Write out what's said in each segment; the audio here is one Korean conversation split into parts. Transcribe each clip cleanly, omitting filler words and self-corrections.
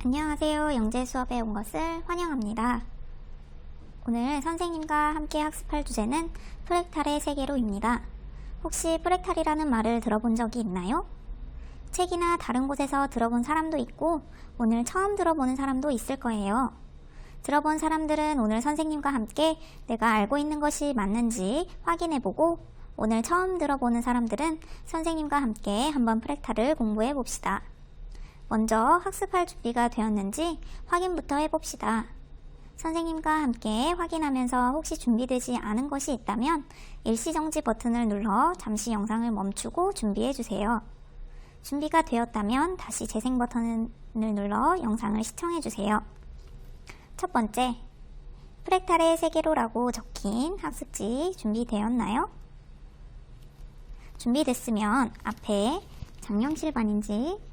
안녕하세요. 영재 수업에 온 것을 환영합니다. 오늘 선생님과 함께 학습할 주제는 프랙탈의 세계로입니다. 혹시 프랙탈이라는 말을 들어본 적이 있나요? 책이나 다른 곳에서 들어본 사람도 있고 오늘 처음 들어보는 사람도 있을 거예요. 들어본 사람들은 오늘 선생님과 함께 내가 알고 있는 것이 맞는지 확인해보고 오늘 처음 들어보는 사람들은 선생님과 함께 한번 프랙탈을 공부해 봅시다. 먼저 학습할 준비가 되었는지 확인부터 해봅시다. 선생님과 함께 확인하면서 혹시 준비되지 않은 것이 있다면 일시정지 버튼을 눌러 잠시 영상을 멈추고 준비해주세요. 준비가 되었다면 다시 재생 버튼을 눌러 영상을 시청해주세요. 첫 번째, 프랙탈의 세계로라고 적힌 학습지 준비되었나요? 준비됐으면 앞에 장영실반인지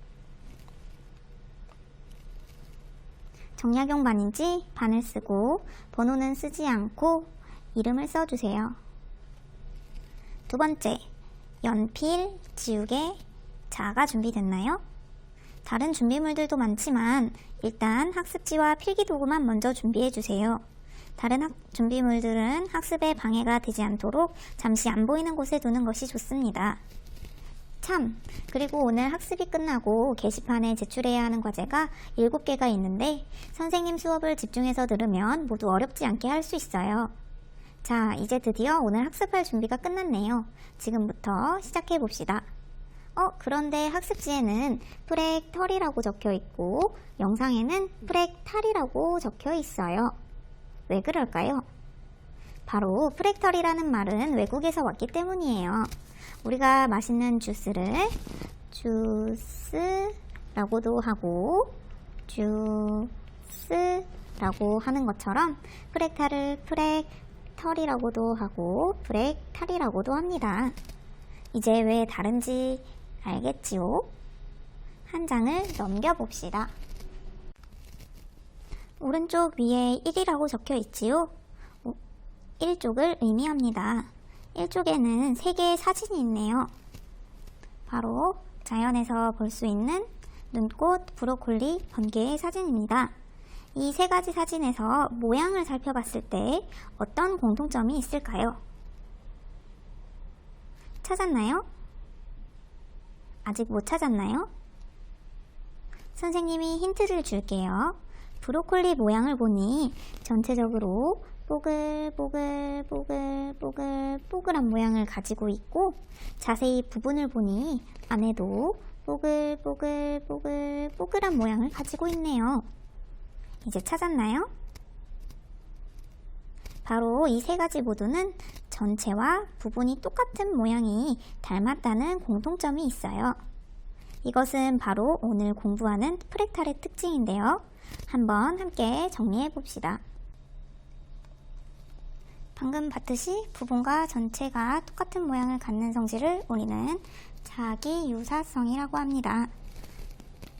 정약용 반인지 반을 쓰고 번호는 쓰지 않고 이름을 써주세요. 두 번째, 연필, 지우개, 자가 준비됐나요? 다른 준비물들도 많지만 일단 학습지와 필기도구만 먼저 준비해주세요. 다른 준비물들은 학습에 방해가 되지 않도록 잠시 안 보이는 곳에 두는 것이 좋습니다. 그리고 오늘 학습이 끝나고 게시판에 제출해야 하는 과제가 7개가 있는데 선생님 수업을 집중해서 들으면 모두 어렵지 않게 할 수 있어요. 자, 이제 드디어 오늘 학습할 준비가 끝났네요. 지금부터 시작해 봅시다. 그런데 학습지에는 프랙털이라고 적혀 있고 영상에는 프랙탈이라고 적혀 있어요. 왜 그럴까요? 바로 프랙털이라는 말은 외국에서 왔기 때문이에요. 우리가 마시는 주스를 주스라고도 하고 주스라고 하는 것처럼 프랙탈을 프랙털이라고도 하고 프랙탈이라고도 합니다. 이제 왜 다른지 알겠지요? 한 장을 넘겨봅시다. 오른쪽 위에 1이라고 적혀 있지요? 1쪽을 의미합니다. 1쪽에는 3개의 사진이 있네요. 바로 자연에서 볼 수 있는 눈꽃, 브로콜리, 번개의 사진입니다. 이 3가지 사진에서 모양을 살펴봤을 때 어떤 공통점이 있을까요? 찾았나요? 아직 못 찾았나요? 선생님이 힌트를 줄게요. 브로콜리 모양을 보니 전체적으로 뽀글뽀글한 모양을 가지고 있고 자세히 부분을 보니 안에도 뽀글한 모양을 가지고 있네요. 이제 찾았나요? 바로 이 3가지 모두는 전체와 부분이 똑같은 모양이 닮았다는 공통점이 있어요. 이것은 바로 오늘 공부하는 프랙탈의 특징인데요. 한번 함께 정리해 봅시다. 방금 봤듯이 부분과 전체가 똑같은 모양을 갖는 성질을 우리는 자기유사성이라고 합니다.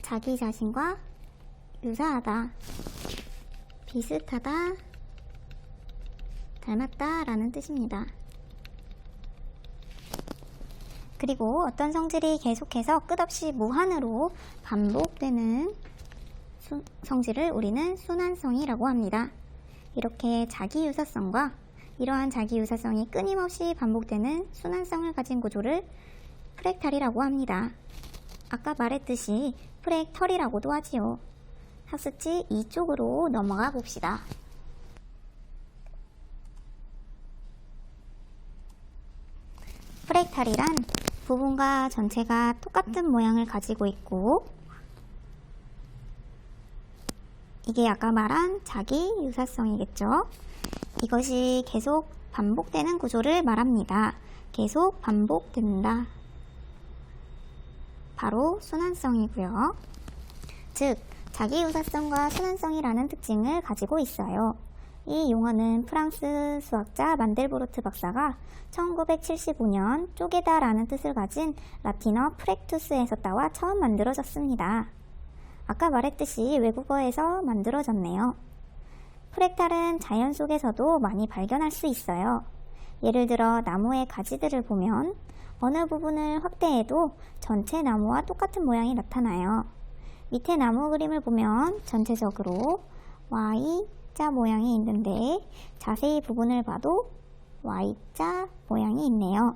자기 자신과 유사하다, 비슷하다, 닮았다 라는 뜻입니다. 그리고 어떤 성질이 계속해서 끝없이 무한으로 반복되는 성질을 우리는 순환성이라고 합니다. 이렇게 자기유사성과 이러한 자기유사성이 끊임없이 반복되는 순환성을 가진 구조를 프랙탈이라고 합니다. 아까 말했듯이 프랙털이라고도 하지요. 학습지 2쪽으로 넘어가 봅시다. 프랙탈이란 부분과 전체가 똑같은 모양을 가지고 있고 이게 아까 말한 자기유사성이겠죠. 이것이 계속 반복되는 구조를 말합니다. 계속 반복된다. 바로 순환성이고요. 즉, 자기유사성과 순환성이라는 특징을 가지고 있어요. 이 용어는 프랑스 수학자 만델브로트 박사가 1975년 쪼개다 라는 뜻을 가진 라틴어 프랙투스에서 따와 처음 만들어졌습니다. 아까 말했듯이 외국어에서 만들어졌네요. 프랙탈은 자연 속에서도 많이 발견할 수 있어요. 예를 들어 나무의 가지들을 보면 어느 부분을 확대해도 전체 나무와 똑같은 모양이 나타나요. 밑에 나무 그림을 보면 전체적으로 Y자 모양이 있는데 자세히 부분을 봐도 Y자 모양이 있네요.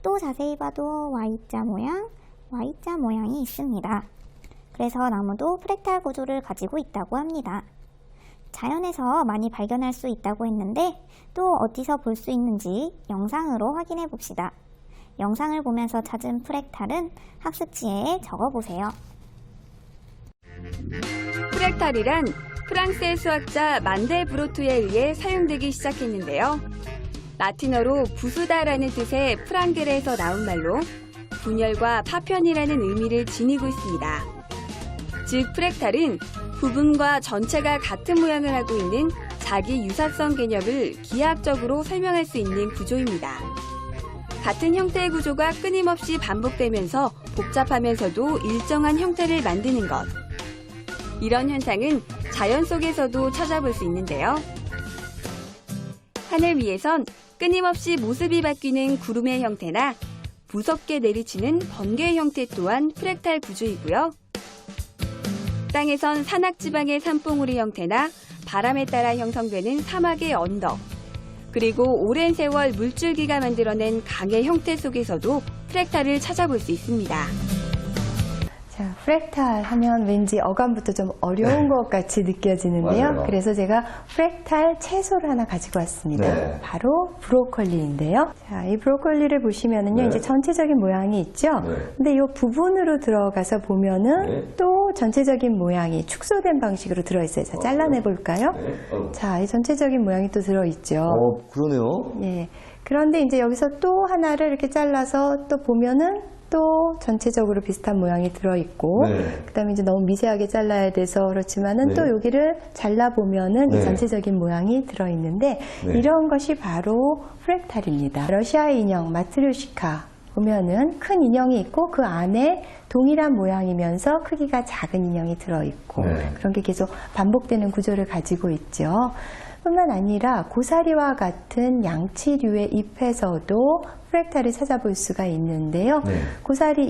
또 자세히 봐도 Y자 모양이 있습니다. 그래서 나무도 프랙탈 구조를 가지고 있다고 합니다. 자연에서 많이 발견할 수 있다고 했는데 또 어디서 볼 수 있는지 영상으로 확인해 봅시다. 영상을 보면서 찾은 프랙탈은 학습지에 적어보세요. 프랙탈이란 프랑스의 수학자 만델브로트에 의해 사용되기 시작했는데요. 라틴어로 부수다라는 뜻의 프랑드레에서 나온 말로 분열과 파편이라는 의미를 지니고 있습니다. 즉 프랙탈은 부분과 전체가 같은 모양을 하고 있는 자기 유사성 개념을 기하학적으로 설명할 수 있는 구조입니다. 같은 형태의 구조가 끊임없이 반복되면서 복잡하면서도 일정한 형태를 만드는 것. 이런 현상은 자연 속에서도 찾아볼 수 있는데요. 하늘 위에선 끊임없이 모습이 바뀌는 구름의 형태나 무섭게 내리치는 번개의 형태 또한 프랙탈 구조이고요. 땅에선 산악지방의 산봉우리 형태나 바람에 따라 형성되는 사막의 언덕, 그리고 오랜 세월 물줄기가 만들어낸 강의 형태 속에서도 프랙탈을 찾아볼 수 있습니다. 자, 프랙탈 하면 왠지 어감부터 좀 어려운 것 같이 느껴지는데요. 맞아요. 그래서 제가 프랙탈 채소를 하나 가지고 왔습니다. 네. 바로 브로콜리인데요. 자, 이 브로콜리를 보시면은요, 네. 이제 전체적인 모양이 있죠. 네. 근데 이 부분으로 들어가서 보면은 네. 또 전체적인 모양이 축소된 방식으로 들어있어요. 자, 잘라내 볼까요? 네. 자, 이 전체적인 모양이 또 들어있죠. 그러네요. 네. 그런데 이제 여기서 또 하나를 이렇게 잘라서 또 보면은 또 전체적으로 비슷한 모양이 들어있고, 네. 그 다음에 이제 너무 미세하게 잘라야 돼서 그렇지만은 네. 또 여기를 잘라보면은 네. 이 전체적인 모양이 들어있는데, 네. 이런 것이 바로 프랙탈입니다. 러시아의 인형 마트료시카 보면은 큰 인형이 있고 그 안에 동일한 모양이면서 크기가 작은 인형이 들어있고, 네. 그런 게 계속 반복되는 구조를 가지고 있죠. 뿐만 아니라 고사리와 같은 양치류의 잎에서도 프랙탈을 찾아볼 수가 있는데요. 네. 고사리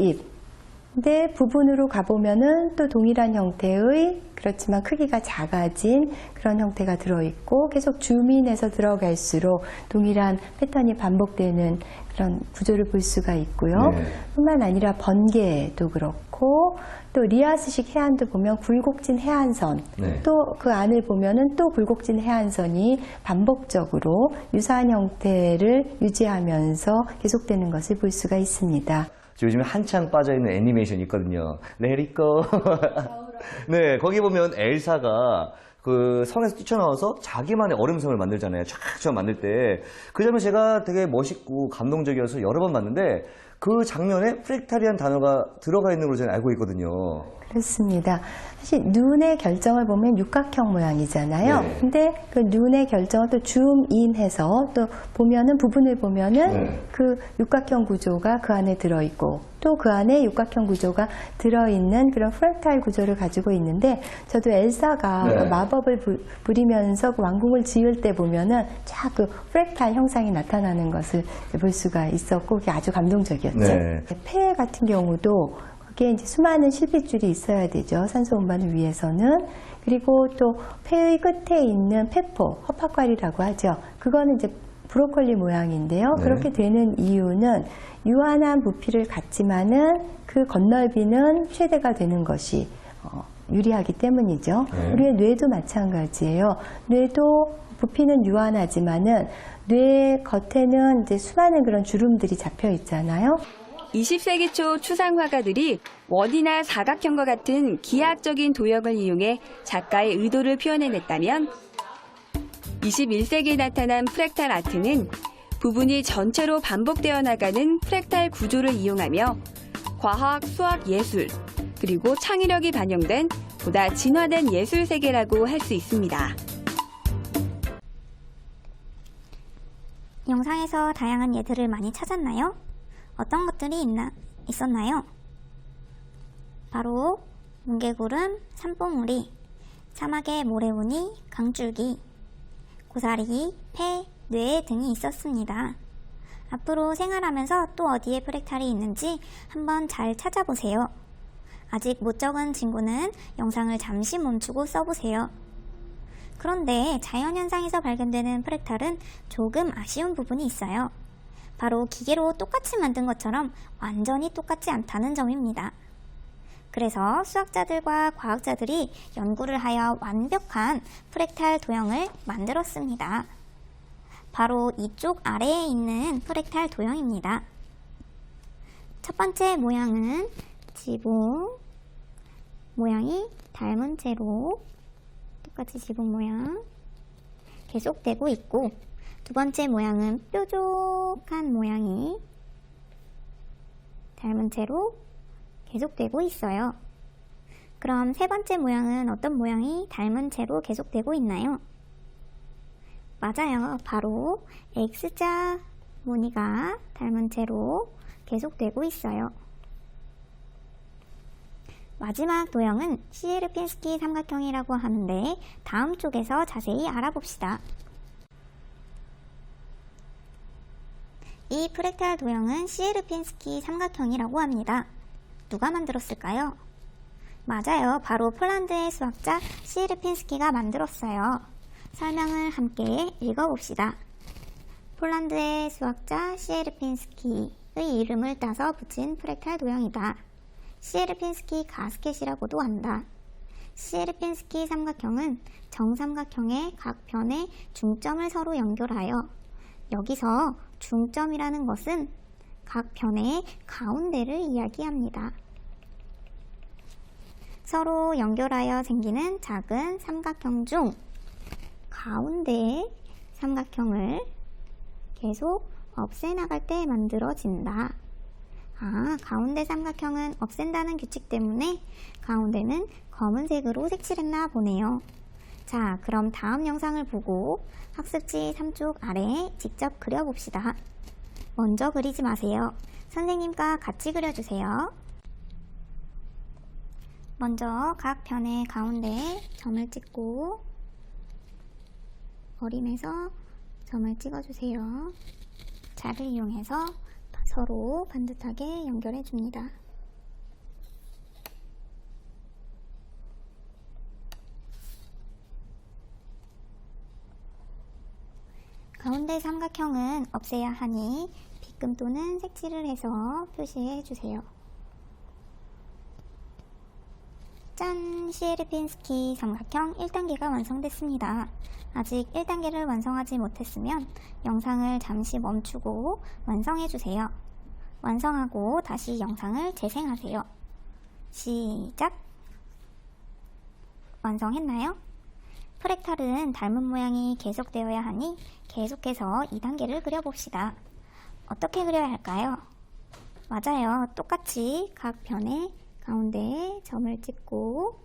잎의 부분으로 가보면은 또 동일한 형태의, 그렇지만 크기가 작아진 그런 형태가 들어있고, 계속 줌인해서 들어갈수록 동일한 패턴이 반복되는 그런 구조를 볼 수가 있고요. 네. 뿐만 아니라 번개도 그렇고, 또 리아스식 해안도 보면 굴곡진 해안선, 네. 또 그 안을 보면은 또 굴곡진 해안선이 반복적으로 유사한 형태를 유지하면서 계속되는 것을 볼 수가 있습니다. 요즘에 한창 빠져있는 애니메이션이 있거든요. Let it go. 네, 거기 보면 엘사가 그 성에서 뛰쳐나와서 자기만의 얼음성을 만들잖아요. 촥촥 만들 때. 그 장면 제가 되게 멋있고 감동적이어서 여러 번 봤는데 그 장면에 프랙탈이라는 단어가 들어가 있는 걸로 저는 알고 있거든요. 그렇습니다. 사실 눈의 결정을 보면 육각형 모양이잖아요. 네. 근데 그 눈의 결정을 또 줌인해서 또 보면은 부분을 보면은 네. 그 육각형 구조가 그 안에 들어있고 또 그 안에 육각형 구조가 들어있는 그런 프랙탈 구조를 가지고 있는데, 저도 엘사가 네. 그 마법을 부리면서 그 왕궁을 지을 때 보면은 쫙 그 프랙탈 형상이 나타나는 것을 볼 수가 있었고, 그게 아주 감동적이었죠. 네. 폐 같은 경우도 거기에 이제 수많은 실핏줄이 있어야 되죠. 산소 운반을 위해서는. 그리고 또 폐의 끝에 있는 폐포, 허파과리라고 하죠. 그거는 이제 브로콜리 모양인데요. 네. 그렇게 되는 이유는 유한한 부피를 갖지만은 그 건널비는 최대가 되는 것이 유리하기 때문이죠. 네. 우리의 뇌도 마찬가지예요. 뇌도 부피는 유한하지만은 뇌 겉에는 이제 수많은 그런 주름들이 잡혀 있잖아요. 20세기 초 추상 화가들이 원이나 사각형과 같은 기하학적인 도형을 이용해 작가의 의도를 표현해냈다면, 21세기에 나타난 프랙탈 아트는 부분이 전체로 반복되어 나가는 프랙탈 구조를 이용하며 과학, 수학, 예술, 그리고 창의력이 반영된 보다 진화된 예술 세계라고 할 수 있습니다. 영상에서 다양한 예들을 많이 찾았나요? 어떤 것들이 있었나요? 바로 뭉게구름, 산봉우리, 사막의 모래무늬, 강줄기, 고사리, 폐, 뇌 등이 있었습니다. 앞으로 생활하면서 또 어디에 프랙탈이 있는지 한번 잘 찾아보세요. 아직 못 적은 친구는 영상을 잠시 멈추고 써보세요. 그런데 자연현상에서 발견되는 프랙탈은 조금 아쉬운 부분이 있어요. 바로 기계로 똑같이 만든 것처럼 완전히 똑같지 않다는 점입니다. 그래서 수학자들과 과학자들이 연구를 하여 완벽한 프랙탈 도형을 만들었습니다. 바로 이쪽 아래에 있는 프랙탈 도형입니다. 첫 번째 모양은 지붕 모양이 닮은 채로 똑같이 지붕 모양 계속되고 있고, 두 번째 모양은 뾰족한 모양이 닮은 채로 계속되고 있어요. 그럼 세 번째 모양은 어떤 모양이 닮은 채로 계속되고 있나요? 맞아요. 바로 X자 무늬가 닮은 채로 계속되고 있어요. 마지막 도형은 시에르핀스키 삼각형이라고 하는데 다음 쪽에서 자세히 알아봅시다. 이 프랙탈 도형은 시에르핀스키 삼각형이라고 합니다. 누가 만들었을까요? 맞아요. 바로 폴란드의 수학자 시에르핀스키가 만들었어요. 설명을 함께 읽어봅시다. 폴란드의 수학자 시에르핀스키의 이름을 따서 붙인 프랙탈 도형이다. 시에르핀스키 가스켓이라고도 한다. 시에르핀스키 삼각형은 정삼각형의 각 편의 중점을 서로 연결하여, 여기서 중점이라는 것은 각 편의 가운데를 이야기합니다. 서로 연결하여 생기는 작은 삼각형 중 가운데의 삼각형을 계속 없애나갈 때 만들어진다. 가운데 삼각형은 없앤다는 규칙 때문에 가운데는 검은색으로 색칠했나 보네요. 자, 그럼 다음 영상을 보고 학습지 3쪽 아래에 직접 그려봅시다. 먼저 그리지 마세요. 선생님과 같이 그려주세요. 먼저 각 편의 가운데에 점을 찍고 어림에서 점을 찍어주세요. 자를 이용해서 서로 반듯하게 연결해 줍니다. 가운데 삼각형은 없애야 하니 빗금 또는 색칠을 해서 표시해 주세요. 짠! 시에르핀스키 삼각형 1단계가 완성됐습니다. 아직 1단계를 완성하지 못했으면 영상을 잠시 멈추고 완성해 주세요. 완성하고 다시 영상을 재생하세요. 시작! 완성했나요? 프랙탈은 닮은 모양이 계속되어야 하니 계속해서 2단계를 그려봅시다. 어떻게 그려야 할까요? 맞아요. 똑같이 각 편의 가운데에 점을 찍고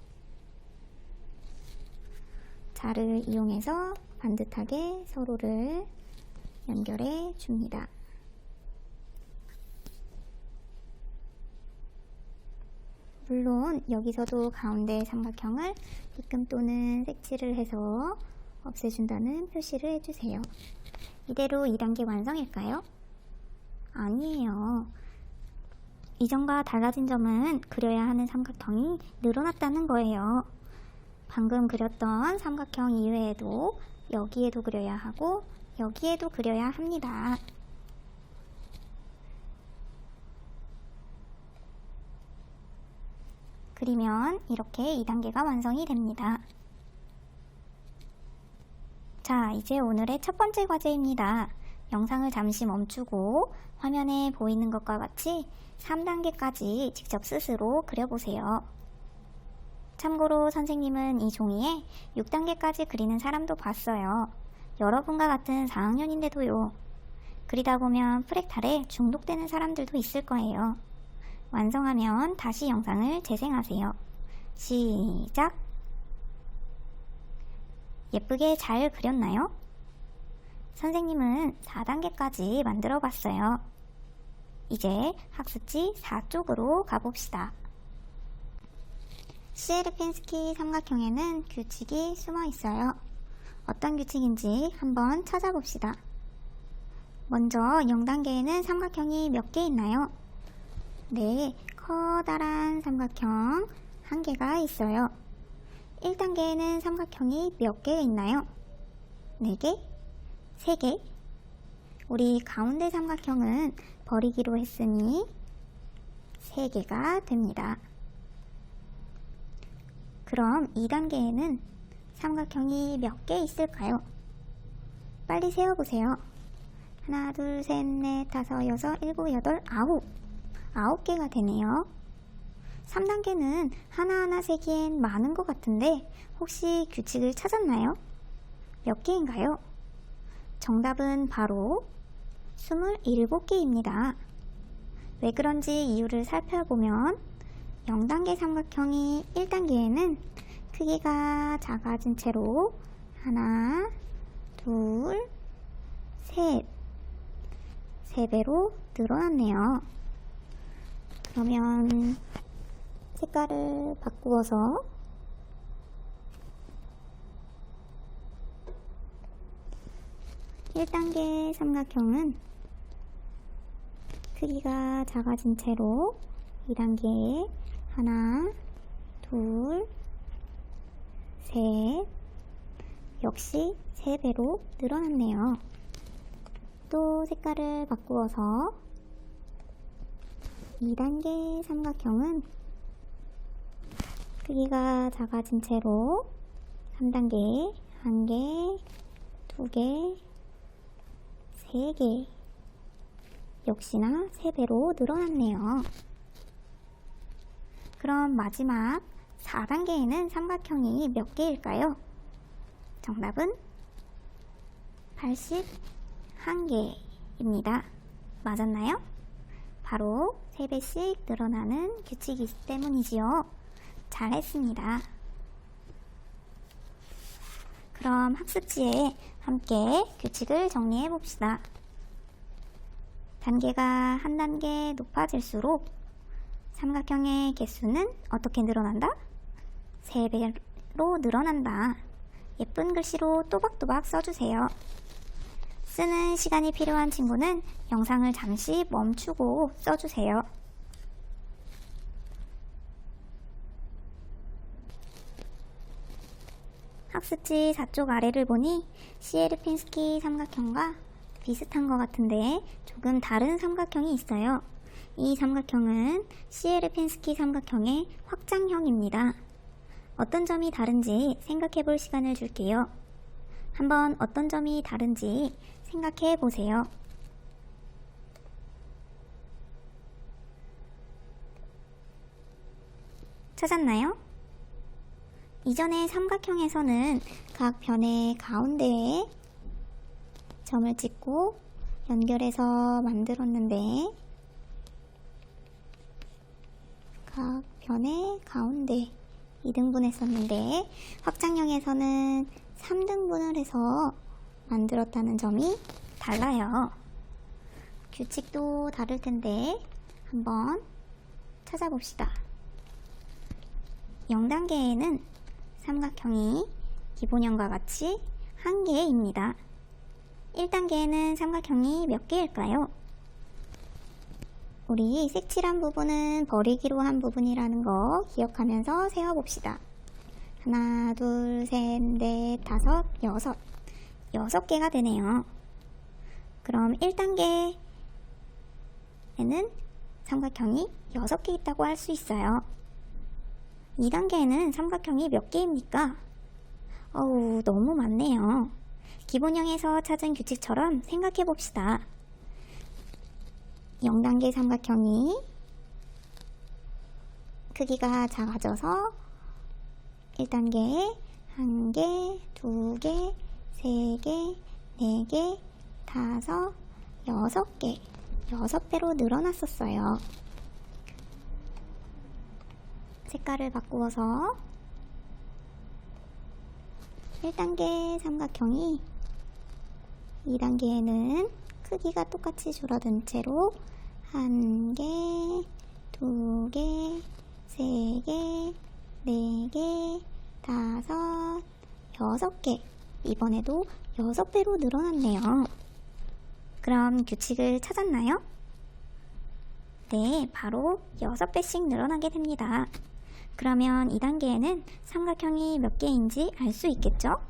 자를 이용해서 반듯하게 서로를 연결해 줍니다. 물론 여기서도 가운데 삼각형을 빗금 또는 색칠을 해서 없애준다는 표시를 해주세요. 이대로 2단계 완성일까요? 아니에요. 이전과 달라진 점은 그려야 하는 삼각형이 늘어났다는 거예요. 방금 그렸던 삼각형 이외에도 여기에도 그려야 하고 여기에도 그려야 합니다. 그리면 이렇게 2단계가 완성이 됩니다. 자, 이제 오늘의 첫 번째 과제입니다. 영상을 잠시 멈추고 화면에 보이는 것과 같이 3단계까지 직접 스스로 그려보세요. 참고로 선생님은 이 종이에 6단계까지 그리는 사람도 봤어요. 여러분과 같은 4학년인데도요. 그리다 보면 프랙탈에 중독되는 사람들도 있을 거예요. 완성하면 다시 영상을 재생하세요. 시작! 예쁘게 잘 그렸나요? 선생님은 4단계까지 만들어 봤어요. 이제 학습지 4쪽으로 가봅시다. 시에르핀스키 삼각형에는 규칙이 숨어 있어요. 어떤 규칙인지 한번 찾아봅시다. 먼저 0단계에는 삼각형이 몇 개 있나요? 네, 커다란 삼각형 한 개가 있어요. 1단계에는 삼각형이 몇 개 있나요? 4개? 3개? 우리 가운데 삼각형은 버리기로 했으니 3개가 됩니다. 그럼 2단계에는 삼각형이 몇 개 있을까요? 빨리 세어보세요. 하나, 둘, 셋, 넷, 다섯, 여섯, 일곱, 여덟, 아홉. 9개가 되네요. 3단계는 하나하나 세기엔 많은 것 같은데 혹시 규칙을 찾았나요? 몇 개인가요? 정답은 바로 27개입니다. 왜 그런지 이유를 살펴보면 0단계 삼각형이 1단계에는 크기가 작아진 채로 하나, 둘, 셋, 3배로 늘어났네요. 그러면 색깔을 바꾸어서 (1단계) 삼각형은 크기가 작아진 채로 2단계에 하나, 둘, 셋, 역시 3배로 늘어났네요. 또 색깔을 바꾸어서 2단계 삼각형은 크기가 작아진 채로 3단계에 1개, 2개, 3개, 역시나 3배로 늘어났네요. 그럼 마지막 4단계에는 삼각형이 몇 개일까요? 정답은 81개입니다. 맞았나요? 바로 3배씩 늘어나는 규칙이기 때문이지요. 잘했습니다. 그럼 학습지에 함께 규칙을 정리해 봅시다. 단계가 한 단계 높아질수록 삼각형의 개수는 어떻게 늘어난다? 3배로 늘어난다. 예쁜 글씨로 또박또박 써주세요. 쓰는 시간이 필요한 친구는 영상을 잠시 멈추고 써주세요. 학습지 4쪽 아래를 보니 시에르핀스키 삼각형과 비슷한 것 같은데 조금 다른 삼각형이 있어요. 이 삼각형은 시에르핀스키 삼각형의 확장형입니다. 어떤 점이 다른지 생각해 볼 시간을 줄게요. 한번 어떤 점이 다른지 생각해 보세요. 찾았나요? 이전의 삼각형에서는 각 변의 가운데에 점을 찍고 연결해서 만들었는데 각 변의 가운데 2등분 했었는데 확장형에서는 3등분을 해서 만들었다는 점이 달라요. 규칙도 다를 텐데 한번 찾아봅시다. 0단계에는 삼각형이 기본형과 같이 1개입니다. 1단계에는 삼각형이 몇 개일까요? 우리 색칠한 부분은 버리기로 한 부분이라는 거 기억하면서 세어봅시다. 하나, 둘, 셋, 넷, 다섯, 여섯. 6개가 되네요. 그럼 1단계에는 삼각형이 6개 있다고 할 수 있어요. 2단계에는 삼각형이 몇 개입니까? 어우, 너무 많네요. 기본형에서 찾은 규칙처럼 생각해 봅시다. 0단계 삼각형이 크기가 작아져서 1단계에 1개, 2개, 3개, 4개, 5, 6개, 6배로 늘어났었어요. 색깔을 바꾸어서 1단계 삼각형이 2단계에는 크기가 똑같이 줄어든 채로 1개, 2개, 3개, 4개, 5, 6개. 이번에도 6배로 늘어났네요. 그럼 규칙을 찾았나요? 네, 바로 6배씩 늘어나게 됩니다. 그러면 2단계에는 삼각형이 몇 개인지 알 수 있겠죠?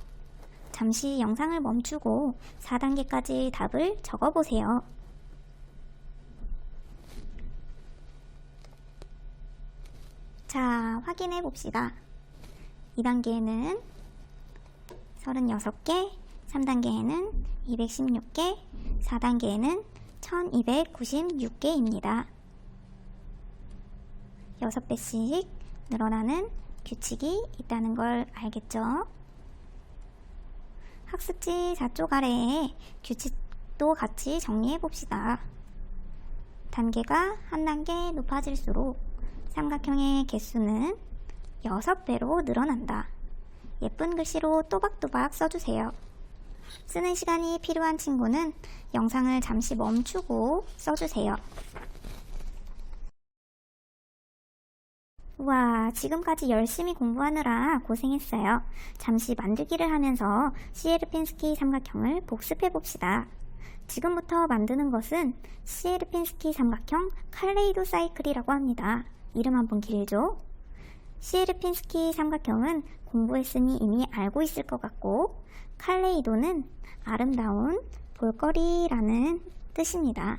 잠시 영상을 멈추고 4단계까지 답을 적어보세요. 자, 확인해 봅시다. 2단계에는 36개, 3단계에는 216개, 4단계에는 1296개입니다. 6배씩 늘어나는 규칙이 있다는 걸 알겠죠? 학습지 4쪽 아래에 규칙도 같이 정리해 봅시다. 단계가 한 단계 높아질수록 삼각형의 개수는 6배로 늘어난다. 예쁜 글씨로 또박또박 써주세요. 쓰는 시간이 필요한 친구는 영상을 잠시 멈추고 써주세요. 우와, 지금까지 열심히 공부하느라 고생했어요. 잠시 만들기를 하면서 시에르핀스키 삼각형을 복습해 봅시다. 지금부터 만드는 것은 시에르핀스키 삼각형 칼레이도 사이클이라고 합니다. 이름 한번 길죠? 시에르핀스키 삼각형은 공부했으니 이미 알고 있을 것 같고, 칼레이도는 아름다운 볼거리라는 뜻입니다.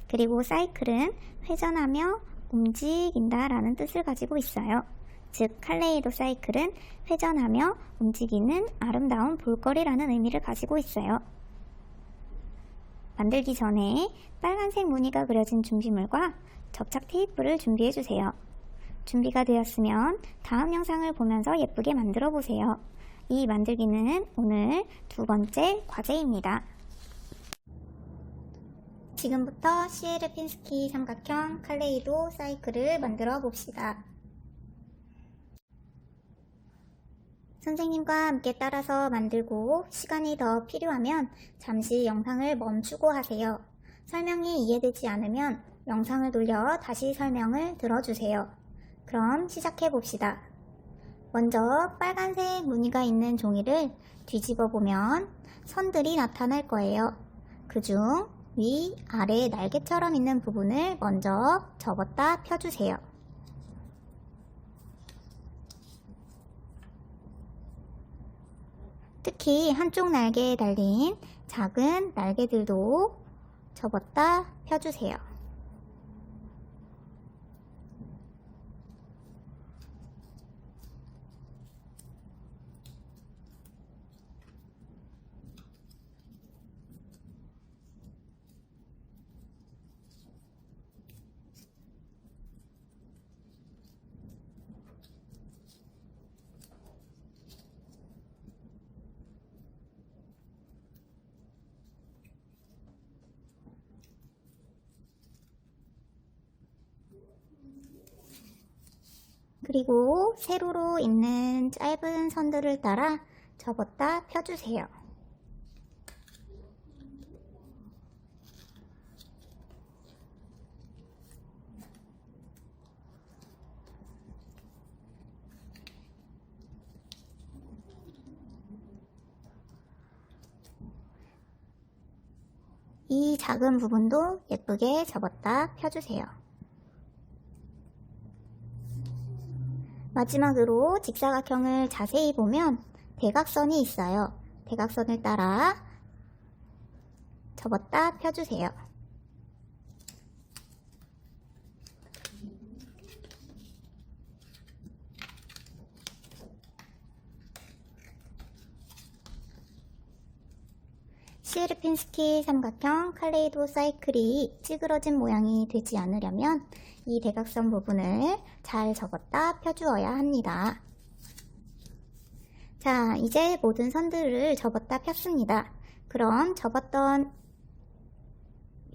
그리고 사이클은 회전하며 움직인다 라는 뜻을 가지고 있어요. 즉, 칼레이도 사이클은 회전하며 움직이는 아름다운 볼거리라는 의미를 가지고 있어요. 만들기 전에 빨간색 무늬가 그려진 준비물과 접착 테이프를 준비해 주세요. 준비가 되었으면 다음 영상을 보면서 예쁘게 만들어 보세요. 이 만들기는 오늘 2번째 과제입니다. 지금부터 시에르핀스키 삼각형 칼레이도 사이클을 만들어 봅시다. 선생님과 함께 따라서 만들고 시간이 더 필요하면 잠시 영상을 멈추고 하세요. 설명이 이해되지 않으면 영상을 돌려 다시 설명을 들어주세요. 그럼 시작해 봅시다. 먼저 빨간색 무늬가 있는 종이를 뒤집어 보면 선들이 나타날 거예요. 그중 위, 아래 날개처럼 있는 부분을 먼저 접었다 펴주세요. 특히 한쪽 날개에 달린 작은 날개들도 접었다 펴주세요. 그리고 세로로 있는 짧은 선들을 따라 접었다 펴주세요. 이 작은 부분도 예쁘게 접었다 펴주세요. 마지막으로 직사각형을 자세히 보면 대각선이 있어요. 대각선을 따라 접었다 펴주세요. 시에르핀스키 삼각형 칼레이도 사이클이 찌그러진 모양이 되지 않으려면 이 대각선 부분을 잘 접었다 펴주어야 합니다. 자, 이제 모든 선들을 접었다 폈습니다. 그럼 접었던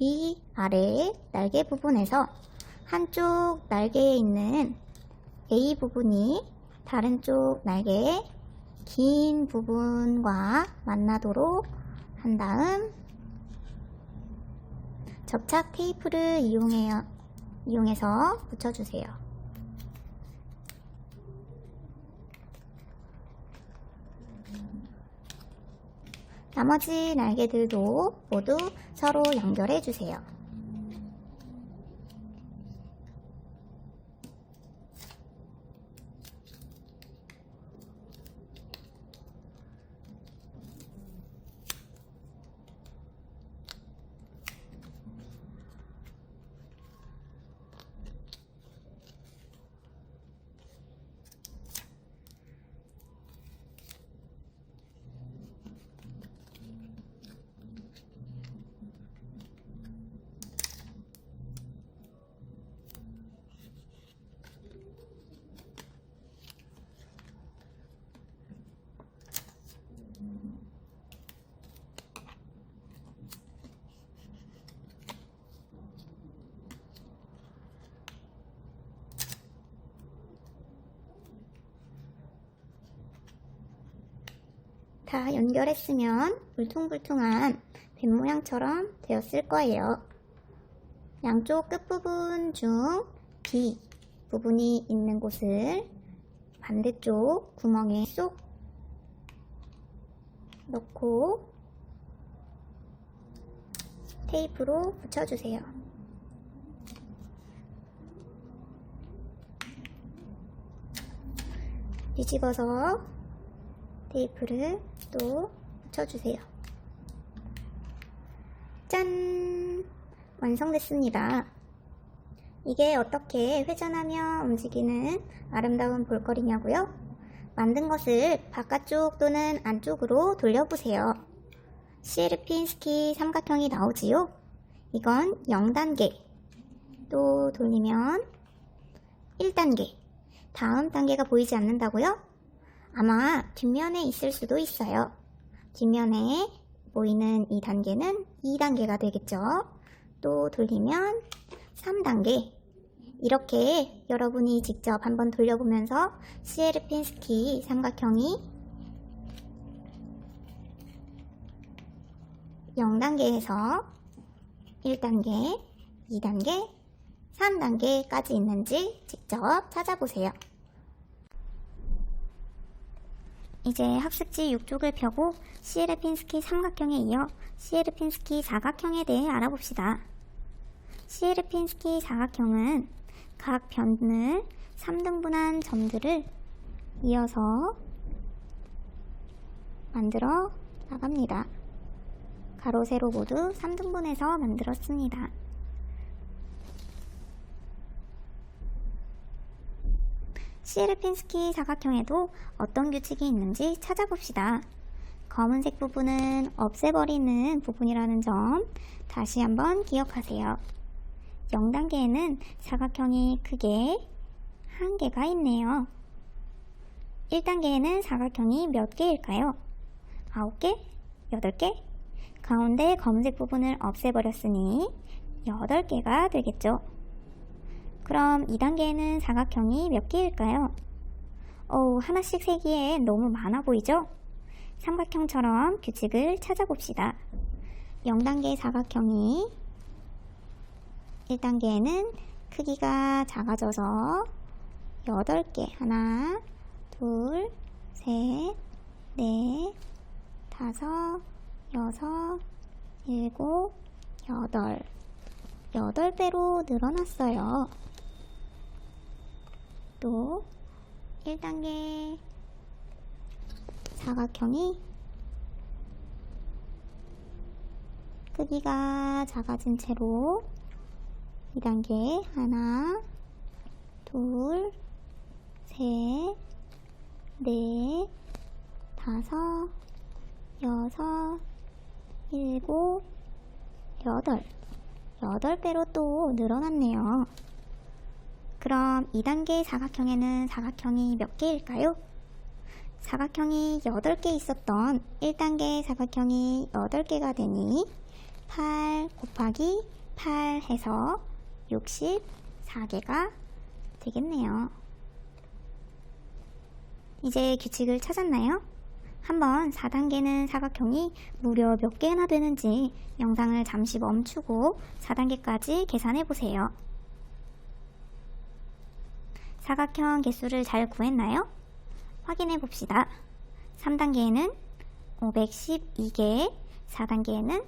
위, 아래 날개 부분에서 한쪽 날개에 있는 A 부분이 다른 쪽 날개의 긴 부분과 만나도록 한 다음 접착 테이프를 이용해서 붙여주세요. 나머지 날개들도 모두 서로 연결해 주세요. 다 연결했으면 울퉁불퉁한 뱀 모양처럼 되었을 거예요. 양쪽 끝부분 중 B 부분이 있는 곳을 반대쪽 구멍에 쏙 넣고 테이프로 붙여주세요. 뒤집어서 테이프를 또 붙여주세요. 짠! 완성됐습니다. 이게 어떻게 회전하며 움직이는 아름다운 볼거리냐고요? 만든 것을 바깥쪽 또는 안쪽으로 돌려보세요. 시에르핀스키 삼각형이 나오지요? 이건 0단계. 또 돌리면 1단계. 다음 단계가 보이지 않는다고요? 아마 뒷면에 있을 수도 있어요. 뒷면에 보이는 이 단계는 2단계가 되겠죠. 또 돌리면 3단계. 이렇게 여러분이 직접 한번 돌려보면서 시에르핀스키 삼각형이 0단계에서 1단계, 2단계, 3단계까지 있는지 직접 찾아보세요. 이제 학습지 6쪽을 펴고 시에르핀스키 삼각형에 이어 시에르핀스키 사각형에 대해 알아봅시다. 시에르핀스키 사각형은 각 변을 3등분한 점들을 이어서 만들어 나갑니다. 가로, 세로 모두 3등분해서 만들었습니다. 시에르핀스키 사각형에도 어떤 규칙이 있는지 찾아봅시다. 검은색 부분은 없애버리는 부분이라는 점 다시 한번 기억하세요. 0단계에는 사각형이 크게 한 개가 있네요. 1단계에는 사각형이 몇 개일까요? 9개? 8개? 가운데 검은색 부분을 없애버렸으니 8개가 되겠죠. 그럼 2단계에는 사각형이 몇 개일까요? 하나씩 세기에 너무 많아 보이죠? 삼각형처럼 규칙을 찾아봅시다. 0단계 사각형이 1단계에는 크기가 작아져서 8개, 하나, 둘, 셋, 넷, 다섯, 여섯, 일곱, 여덟. 8배로 늘어났어요. 또 1단계 사각형이 크기가 작아진 채로 2단계 하나, 둘, 셋, 넷, 다섯, 여섯, 일곱, 여덟. 8배로 또 늘어났네요. 그럼 2단계 사각형에는 사각형이 몇 개일까요? 사각형이 8개 있었던 1단계 사각형이 8개가 되니 8 곱하기 8 해서 64개가 되겠네요. 이제 규칙을 찾았나요? 한번 4단계는 사각형이 무려 몇 개나 되는지 영상을 잠시 멈추고 4단계까지 계산해 보세요. 사각형 개수를 잘 구했나요? 확인해 봅시다. 3단계에는 512개, 4단계에는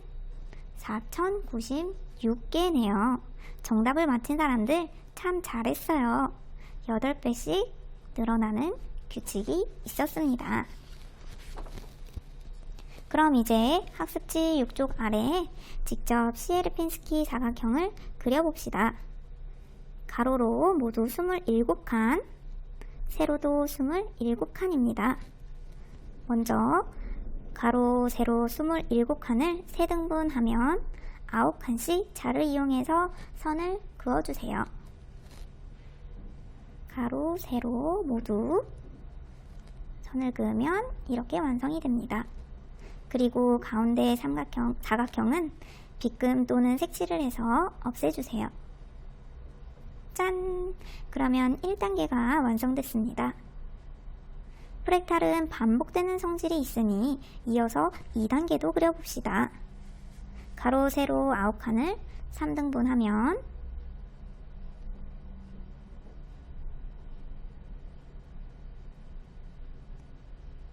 4096개네요. 정답을 맞힌 사람들 참 잘했어요. 8배씩 늘어나는 규칙이 있었습니다. 그럼 이제 학습지 6쪽 아래에 직접 시에르핀스키 사각형을 그려봅시다. 가로로 모두 27칸, 세로도 27칸입니다. 먼저 가로, 세로 27칸을 3등분하면 9칸씩 자를 이용해서 선을 그어주세요. 가로, 세로 모두 선을 그으면 이렇게 완성이 됩니다. 그리고 가운데 사각형은 빗금 또는 색칠을 해서 없애주세요. 짠! 그러면 1단계가 완성됐습니다. 프랙탈은 반복되는 성질이 있으니 이어서 2단계도 그려봅시다. 가로, 세로 9칸을 3등분하면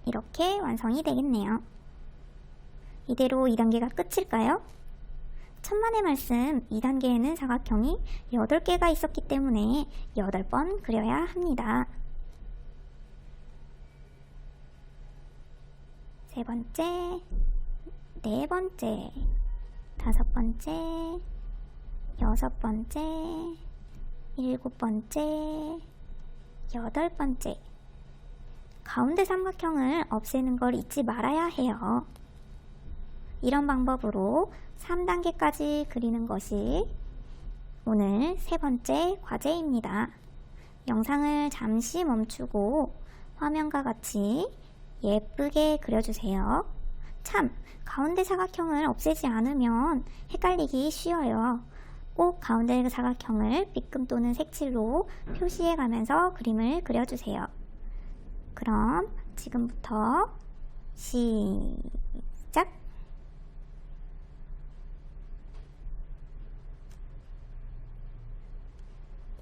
이렇게 완성이 되겠네요. 이대로 2단계가 끝일까요? 천만의 말씀, 2단계에는 사각형이 8개가 있었기 때문에 8번 그려야 합니다. 세 번째, 네 번째, 다섯 번째, 여섯 번째, 일곱 번째, 여덟 번째. 가운데 삼각형을 없애는 걸 잊지 말아야 해요. 이런 방법으로 3단계까지 그리는 것이 오늘 세 번째 과제입니다. 영상을 잠시 멈추고 화면과 같이 예쁘게 그려주세요. 참, 가운데 사각형을 없애지 않으면 헷갈리기 쉬워요. 꼭 가운데 사각형을 빗금 또는 색칠로 표시해 가면서 그림을 그려주세요. 그럼 지금부터 시작!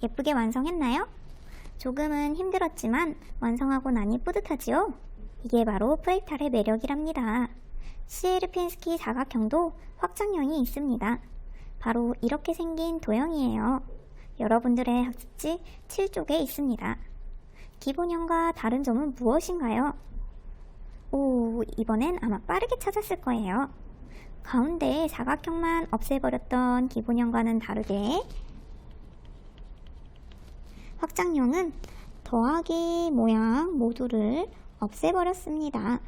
예쁘게 완성했나요? 조금은 힘들었지만 완성하고 나니 뿌듯하지요? 이게 바로 프랙탈의 매력이랍니다. 시에르핀스키 사각형도 확장형이 있습니다. 바로 이렇게 생긴 도형이에요. 여러분들의 학습지 7쪽에 있습니다. 기본형과 다른 점은 무엇인가요? 오, 이번엔 아마 빠르게 찾았을 거예요. 가운데 사각형만 없애버렸던 기본형과는 다르게 확장형은 더하기 모양 모두를 없애버렸습니다.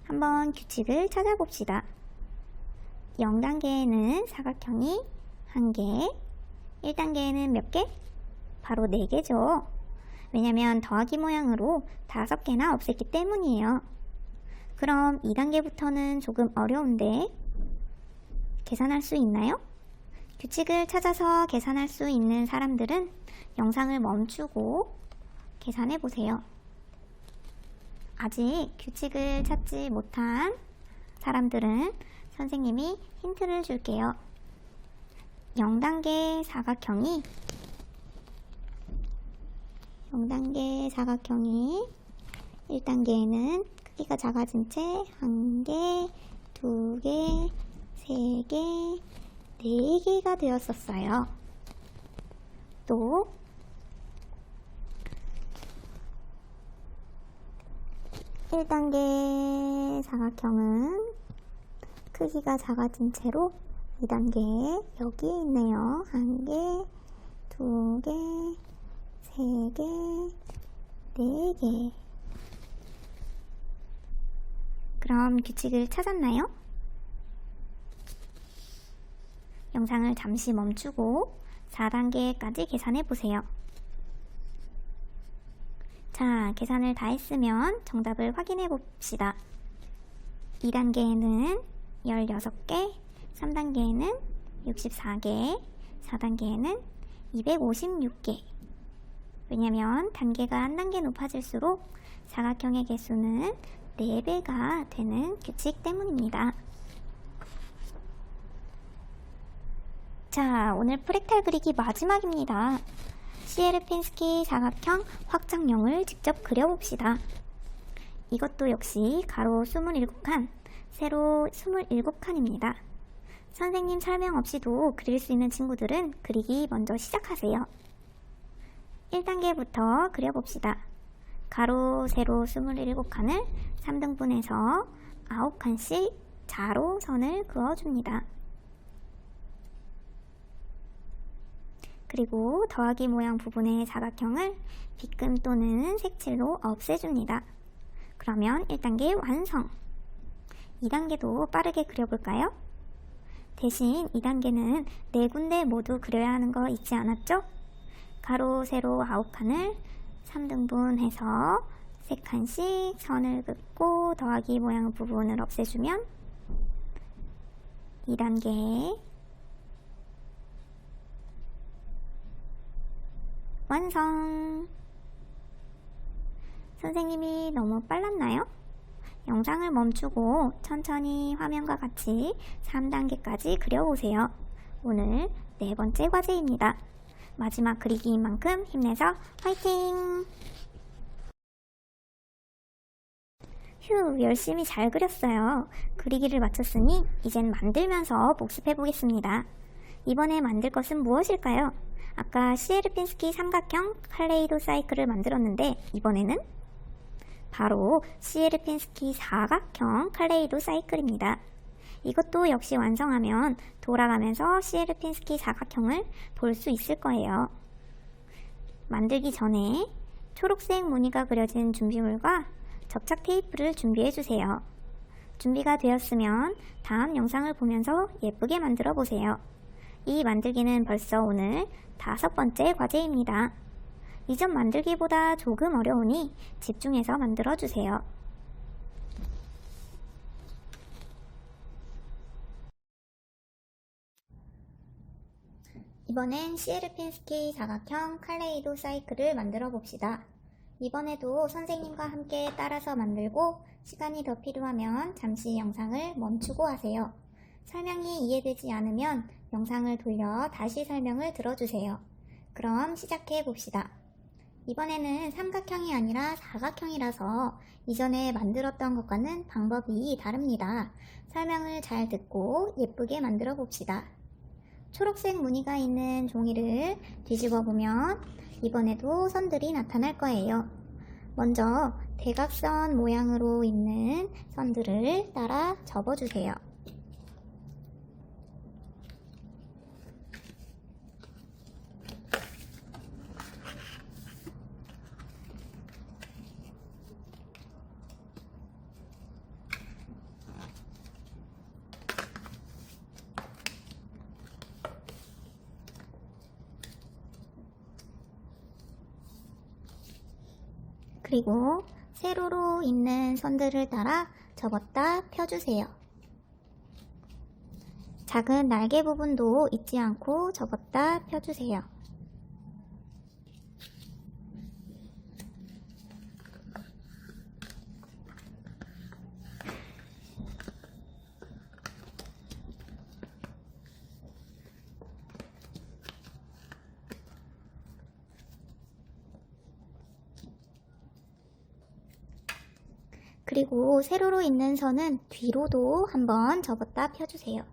한번 규칙을 찾아봅시다. 0단계에는 사각형이 1개, 1단계에는 몇 개? 바로 4개죠. 왜냐면 더하기 모양으로 5개나 없앴기 때문이에요. 그럼 2단계부터는 조금 어려운데 계산할 수 있나요? 규칙을 찾아서 계산할 수 있는 사람들은 영상을 멈추고 계산해 보세요. 아직 규칙을 찾지 못한 사람들은 선생님이 힌트를 줄게요. 0단계 사각형이 1단계에는 크기가 작아진 채 1개, 2개, 3개, 4개가 되었었어요. 또 1단계 사각형은 크기가 작아진 채로 2단계에 여기 있네요. 1개, 2개, 3개, 4개. 그럼 규칙을 찾았나요? 영상을 잠시 멈추고 4단계까지 계산해 보세요. 자, 계산을 다 했으면 정답을 확인해 봅시다. 2단계에는 16개, 3단계에는 64개, 4단계에는 256개. 왜냐면 단계가 한 단계 높아질수록 사각형의 개수는 4배가 되는 규칙 때문입니다. 자, 오늘 프랙탈 그리기 마지막입니다. 시에르핀스키 사각형 확장형을 직접 그려봅시다. 이것도 역시 가로 27칸, 세로 27칸입니다. 선생님 설명 없이도 그릴 수 있는 친구들은 그리기 먼저 시작하세요. 1단계부터 그려봅시다. 가로, 세로 27칸을 3등분해서 9칸씩 자로 선을 그어줍니다. 그리고 더하기 모양 부분의 사각형을 빗금 또는 색칠로 없애줍니다. 그러면 1단계 완성! 2단계도 빠르게 그려볼까요? 대신 2단계는 4군데 모두 그려야 하는 거 잊지 않았죠? 가로, 세로 9칸을 3등분해서 3칸씩 선을 긋고 더하기 모양 부분을 없애주면 2단계 완성! 선생님이 너무 빨랐나요? 영상을 멈추고 천천히 화면과 같이 3단계까지 그려보세요. 오늘 4번째 과제입니다. 마지막 그리기인 만큼 힘내서 화이팅! 휴, 열심히 잘 그렸어요. 그리기를 마쳤으니 이젠 만들면서 복습해 보겠습니다. 이번에 만들 것은 무엇일까요? 아까 시에르핀스키 삼각형 칼레이도 사이클을 만들었는데 이번에는 바로 시에르핀스키 사각형 칼레이도 사이클입니다. 이것도 역시 완성하면 돌아가면서 시에르핀스키 사각형을 볼 수 있을 거예요. 만들기 전에 초록색 무늬가 그려진 준비물과 접착 테이프를 준비해 주세요. 준비가 되었으면 다음 영상을 보면서 예쁘게 만들어 보세요. 이 만들기는 벌써 오늘 5번째 과제입니다. 이전 만들기보다 조금 어려우니 집중해서 만들어 주세요. 이번엔 시에르핀스키 사각형 칼레이도 사이클을 만들어 봅시다. 이번에도 선생님과 함께 따라서 만들고 시간이 더 필요하면 잠시 영상을 멈추고 하세요. 설명이 이해되지 않으면 영상을 돌려 다시 설명을 들어주세요. 그럼 시작해 봅시다. 이번에는 삼각형이 아니라 사각형이라서 이전에 만들었던 것과는 방법이 다릅니다. 설명을 잘 듣고 예쁘게 만들어 봅시다. 초록색 무늬가 있는 종이를 뒤집어 보면 이번에도 선들이 나타날 거예요. 먼저 대각선 모양으로 있는 선들을 따라 접어주세요. 그리고 세로로 있는 선들을 따라 접었다 펴주세요. 작은 날개 부분도 잊지 않고 접었다 펴주세요. 그리고 세로로 있는 선은 뒤로도 한번 접었다 펴주세요.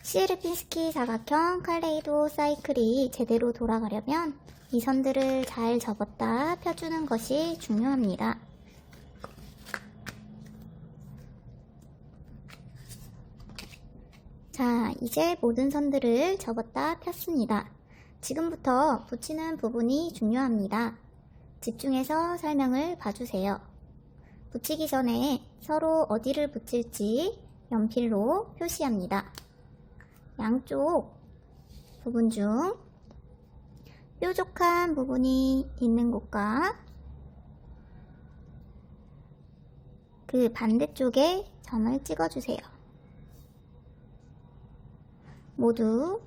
시에르핀스키 사각형 칼레이도 사이클이 제대로 돌아가려면 이 선들을 잘 접었다 펴주는 것이 중요합니다. 자, 이제 모든 선들을 접었다 폈습니다. 지금부터 붙이는 부분이 중요합니다. 집중해서 설명을 봐주세요. 붙이기 전에 서로 어디를 붙일지 연필로 표시합니다. 양쪽 부분 중 뾰족한 부분이 있는 곳과 그 반대쪽에 점을 찍어주세요. 모두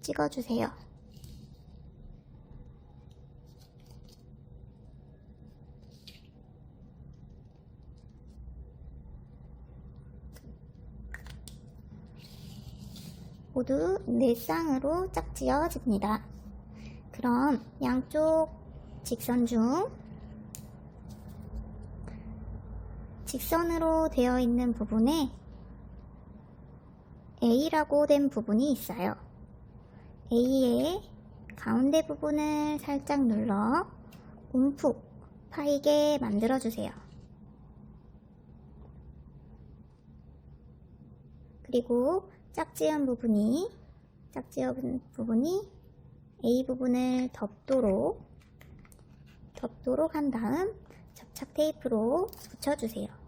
찍어주세요. 모두 4쌍으로 짝지어집니다. 그럼 양쪽 직선 중 직선으로 되어 있는 부분에 A라고 된 부분이 있어요. A의 가운데 부분을 살짝 눌러 움푹 파이게 만들어주세요. 그리고 짝지은 부분이 A 부분을 덮도록 한 다음 접착 테이프로 붙여주세요.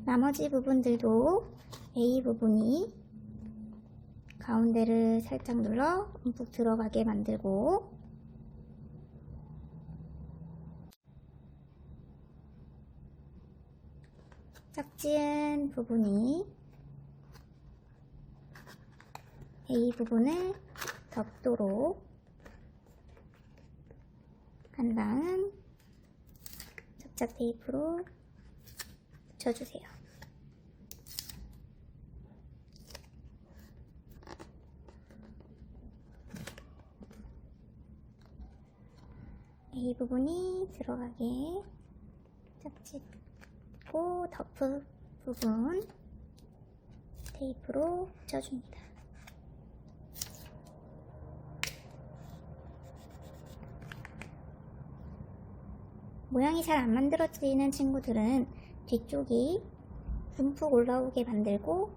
나머지 부분들도 A 부분이 가운데를 살짝 눌러 움푹 들어가게 만들고 짝지은 부분이 A 부분을 덮도록 한 다음 접착 테이프로 붙여주세요. 이 부분이 들어가게 짝짓고 덮은 부분 테이프로 붙여줍니다. 모양이 잘 안 만들어지는 친구들은 뒤쪽이 움푹 올라오게 만들고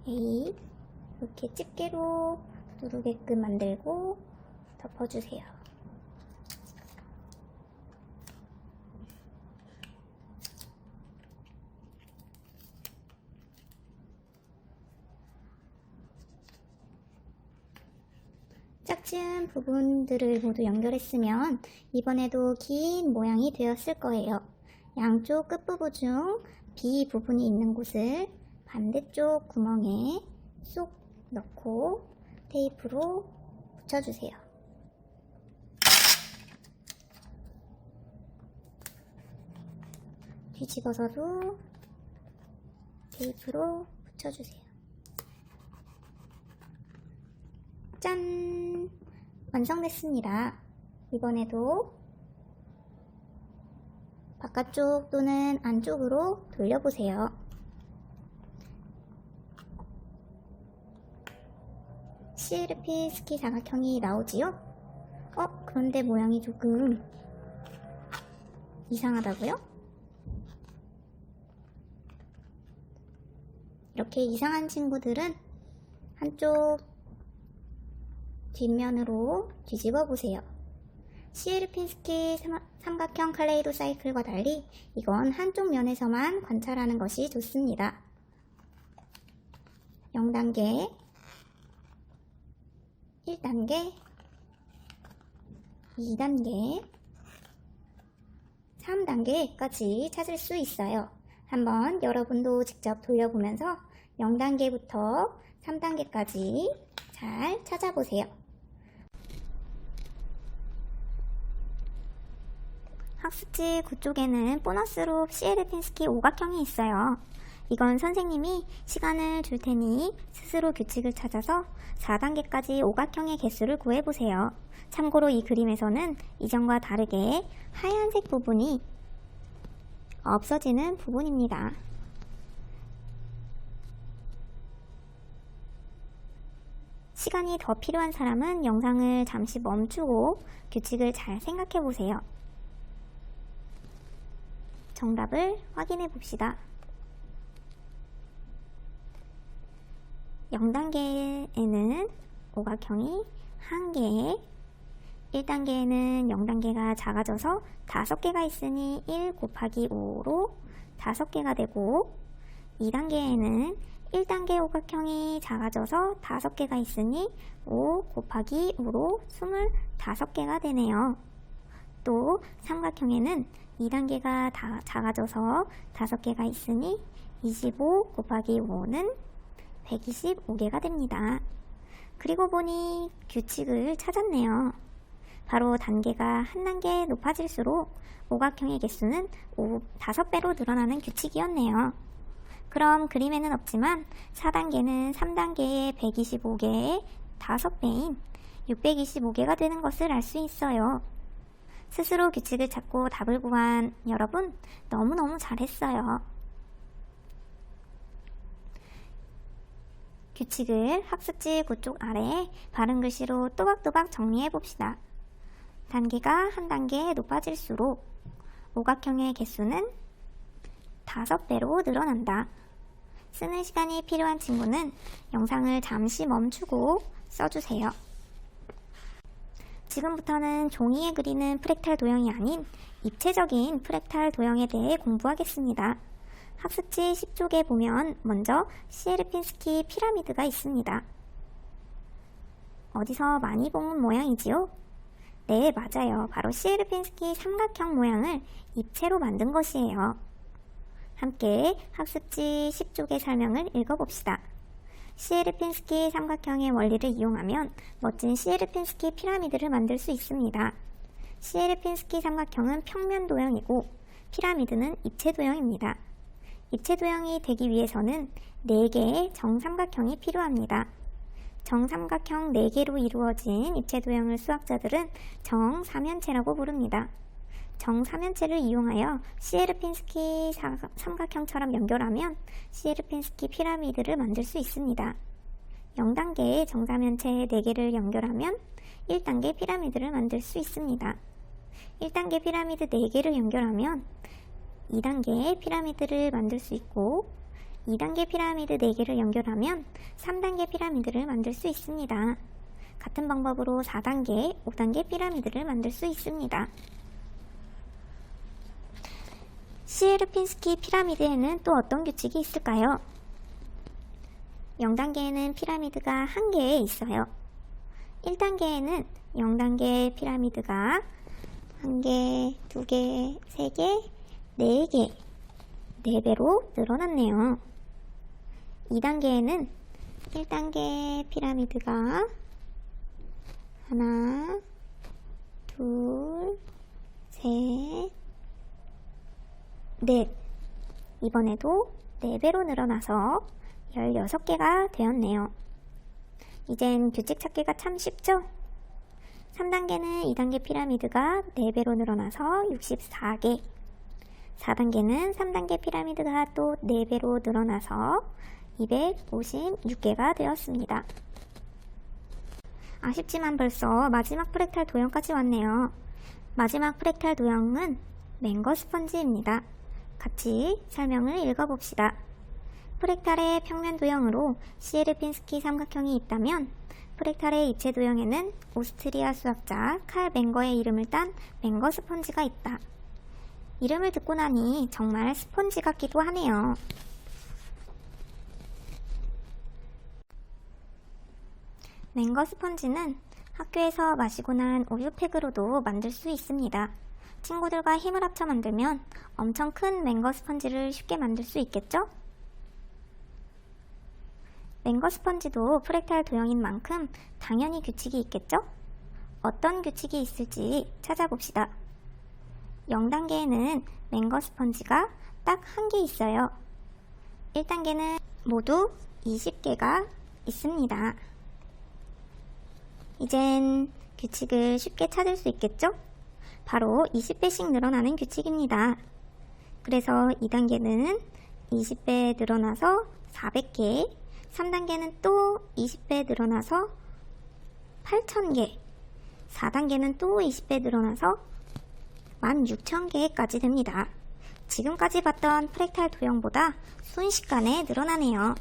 A 이렇게 집게로 누르게끔 만들고 덮어주세요. 짝지은 부분들을 모두 연결했으면 이번에도 긴 모양이 되었을 거예요. 양쪽 끝부분 중 B 부분이 있는 곳을 반대쪽 구멍에 쏙 넣고 테이프로 붙여주세요. 뒤집어서도 테이프로 붙여주세요. 짠! 완성됐습니다. 이번에도 바깥쪽 또는 안쪽으로 돌려보세요. CLP 스키 사각형이 나오지요? 그런데 모양이 조금 이상하다고요? 이렇게 이상한 친구들은 한쪽 뒷면으로 뒤집어 보세요. CLP 삼각형 카레이도 사이클과 달리 이건 한쪽 면에서만 관찰하는 것이 좋습니다. 0단계, 1단계, 2단계, 3단계까지 찾을 수 있어요. 한번 여러분도 직접 돌려보면서 0단계부터 3단계까지 잘 찾아보세요. 학습지 9쪽에는 보너스로 CLP 스키 오각형이 있어요. 이건 선생님이 시간을 줄 테니 스스로 규칙을 찾아서 4단계까지 오각형의 개수를 구해보세요. 참고로 이 그림에서는 이전과 다르게 하얀색 부분이 없어지는 부분입니다. 시간이 더 필요한 사람은 영상을 잠시 멈추고 규칙을 잘 생각해 보세요. 정답을 확인해 봅시다. 0단계에는 오각형이 1개, 1단계에는 0단계가 작아져서 5개가 있으니 1 곱하기 5로 5개가 되고 2단계에는 1단계 오각형이 작아져서 5개가 있으니 5 곱하기 5로 25개가 되네요. 또 삼각형에는 2단계가 작아져서 5개가 있으니 25 곱하기 5는 125개가 됩니다. 그리고 보니 규칙을 찾았네요. 바로 단계가 한 단계 높아질수록 오각형의 개수는 5배로 늘어나는 규칙이었네요. 그럼 그림에는 없지만 4단계는 3단계의 125개의 5배인 625개가 되는 것을 알 수 있어요. 스스로 규칙을 찾고 답을 구한 여러분 너무너무 잘했어요. 규칙을 학습지 9쪽 아래에 바른 글씨로 또박또박 정리해 봅시다. 단계가 한 단계 높아질수록 오각형의 개수는 5배로 늘어난다. 쓰는 시간이 필요한 친구는 영상을 잠시 멈추고 써주세요. 지금부터는 종이에 그리는 프랙탈 도형이 아닌 입체적인 프랙탈 도형에 대해 공부하겠습니다. 학습지 10쪽에 보면 먼저 시에르핀스키 피라미드가 있습니다. 어디서 많이 본 모양이지요? 네, 맞아요. 바로 시에르핀스키 삼각형 모양을 입체로 만든 것이에요. 함께 학습지 10쪽의 설명을 읽어봅시다. 시에르핀스키 삼각형의 원리를 이용하면 멋진 시에르핀스키 피라미드를 만들 수 있습니다. 시에르핀스키 삼각형은 평면 도형이고 피라미드는 입체 도형입니다. 입체 도형이 되기 위해서는 4개의 정삼각형이 필요합니다. 정삼각형 4개로 이루어진 입체 도형을 수학자들은 정삼면체라고 부릅니다. 정삼면체를 이용하여 시에르핀스키 삼각형처럼 연결하면 시에르핀스키 피라미드를 만들 수 있습니다. 0단계의 정삼면체 4개를 연결하면 1단계 피라미드를 만들 수 있습니다. 1단계 피라미드 4개를 연결하면 2단계의 피라미드를 만들 수 있고 2단계 피라미드 4개를 연결하면 3단계 피라미드를 만들 수 있습니다. 같은 방법으로 4단계, 5단계 피라미드를 만들 수 있습니다. 시에르핀스키 피라미드에는 또 어떤 규칙이 있을까요? 0단계에는 피라미드가 1개에 있어요. 1단계에는 0단계 피라미드가 1개, 2개, 3개, 4개, 4배로 늘어났네요. 2단계에는 1단계 피라미드가 하나, 둘, 셋, 넷. 이번에도 4배로 늘어나서 16개가 되었네요. 이젠 규칙 찾기가 참 쉽죠? 3단계는 2단계 피라미드가 4배로 늘어나서 64개. 4단계는 3단계 피라미드가 또 4배로 늘어나서 256개가 되었습니다. 아쉽지만 벌써 마지막 프랙탈 도형까지 왔네요. 마지막 프랙탈 도형은 맹거 스펀지입니다. 같이 설명을 읽어봅시다. 프랙탈의 평면 도형으로 시에르핀스키 삼각형이 있다면 프랙탈의 입체 도형에는 오스트리아 수학자 칼 맹거의 이름을 딴 맹거 스펀지가 있다. 이름을 듣고 나니 정말 스펀지 같기도 하네요. 맹거 스펀지는 학교에서 마시고 난 우유팩으로도 만들 수 있습니다. 친구들과 힘을 합쳐 만들면 엄청 큰 맹거 스펀지를 쉽게 만들 수 있겠죠? 맹거 스펀지도 프랙탈 도형인 만큼 당연히 규칙이 있겠죠? 어떤 규칙이 있을지 찾아봅시다. 0단계에는 맹거 스펀지가 딱 1개 있어요. 1단계는 모두 20개가 있습니다. 이젠 규칙을 쉽게 찾을 수 있겠죠? 바로 20배씩 늘어나는 규칙입니다. 그래서 2단계는 20배 늘어나서 400개, 3단계는 또 20배 늘어나서 8000개, 4단계는 또 20배 늘어나서 16,000개까지 됩니다. 지금까지 봤던 프랙탈 도형보다 순식간에 늘어나네요.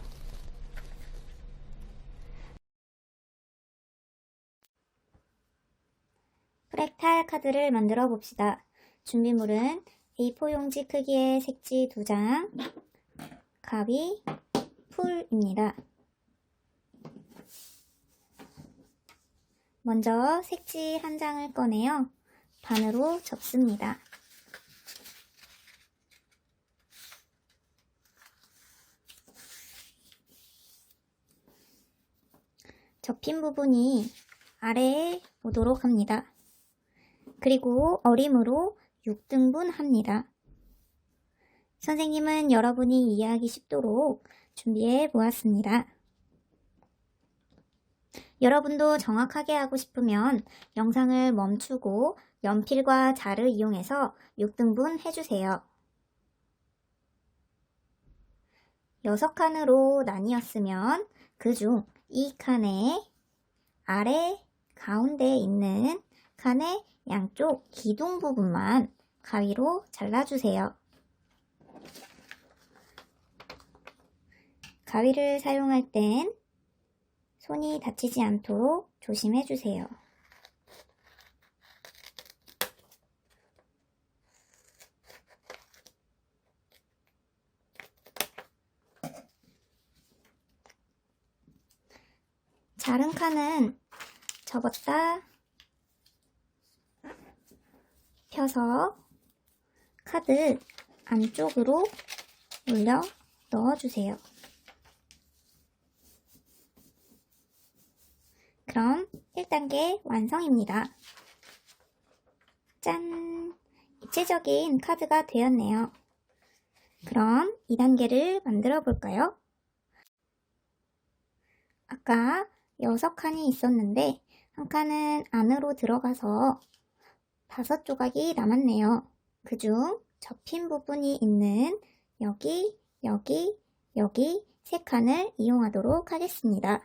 프랙탈 카드를 만들어 봅시다. 준비물은 A4 용지 크기의 색지 2장, 가위, 풀입니다. 먼저 색지 한 장을 꺼내어 반으로 접습니다. 접힌 부분이 아래에 오도록 합니다. 그리고 어림으로 6등분 합니다. 선생님은 여러분이 이해하기 쉽도록 준비해 보았습니다. 여러분도 정확하게 하고 싶으면 영상을 멈추고 연필과 자를 이용해서 6등분 해주세요. 6칸으로 나뉘었으면 그중 이 칸의 아래 가운데에 있는 칸의 양쪽 기둥 부분만 가위로 잘라주세요. 가위를 사용할 땐 손이 다치지 않도록 조심해주세요. 자른 칸은 접었다 펴서 카드 안쪽으로 올려 넣어주세요. 그럼 1단계 완성입니다. 짠! 입체적인 카드가 되었네요. 그럼 2단계를 만들어 볼까요? 아까 6칸이 있었는데 한 칸은 안으로 들어가서 5조각이 남았네요. 그중 접힌 부분이 있는 여기, 여기, 여기 3칸을 이용하도록 하겠습니다.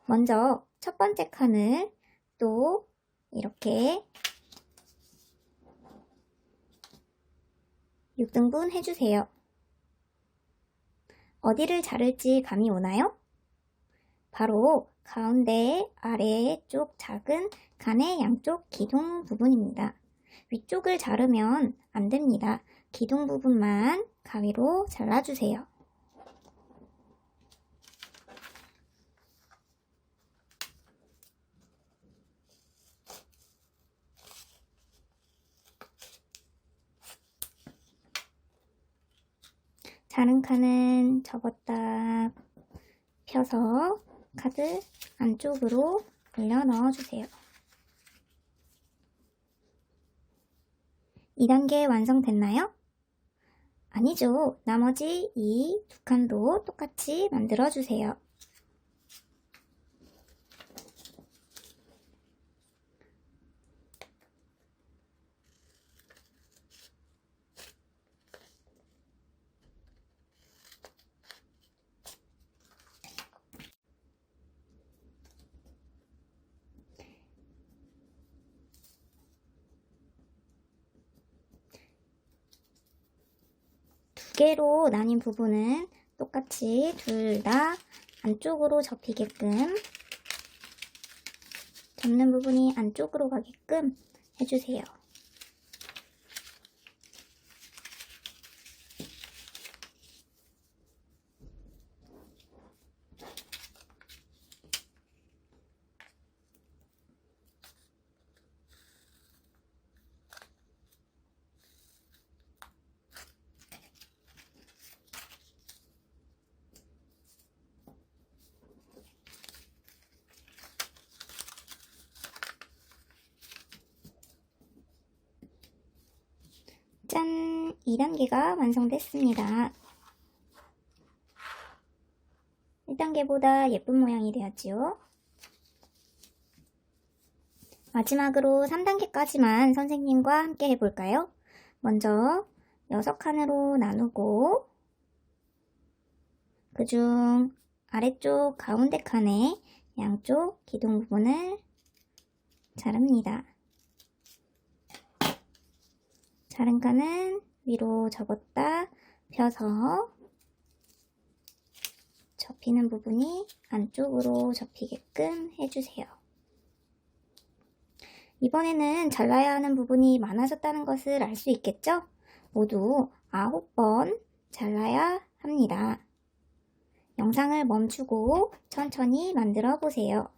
먼저 첫 번째 칸을 또 이렇게 6등분 해주세요. 어디를 자를지 감이 오나요? 바로 가운데 아래쪽 작은 칸의 양쪽 기둥 부분입니다. 위쪽을 자르면 안 됩니다. 기둥 부분만 가위로 잘라주세요. 자른 칸은 접었다 펴서 카드 안쪽으로 올려 넣어주세요. 2단계 완성됐나요? 아니죠. 나머지 이 2칸도 똑같이 만들어주세요. 두 개로 나뉜 부분은 똑같이 둘 다 안쪽으로 접히게끔 접는 부분이 안쪽으로 가게끔 해주세요. 짠! 2단계가 완성됐습니다. 1단계보다 예쁜 모양이 되었지요. 마지막으로 3단계까지만 선생님과 함께 해볼까요? 먼저 6칸으로 나누고 그중 아래쪽 가운데 칸에 양쪽 기둥 부분을 자릅니다. 자른 칸은 위로 접었다 펴서 접히는 부분이 안쪽으로 접히게끔 해주세요. 이번에는 잘라야 하는 부분이 많아졌다는 것을 알 수 있겠죠? 모두 9번 잘라야 합니다. 영상을 멈추고 천천히 만들어 보세요.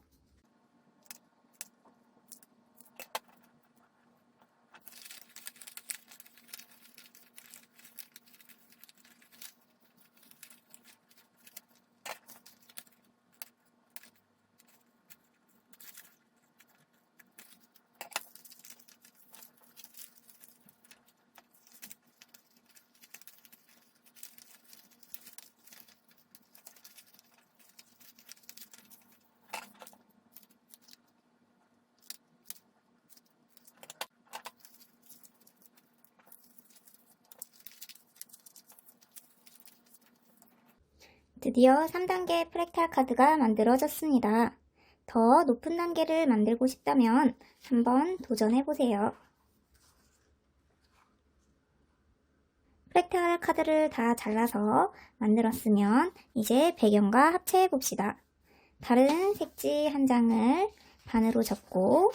드디어 3단계 프랙탈 카드가 만들어졌습니다. 더 높은 단계를 만들고 싶다면 한번 도전해보세요. 프랙탈 카드를 다 잘라서 만들었으면 이제 배경과 합체해봅시다. 다른 색지 한 장을 반으로 접고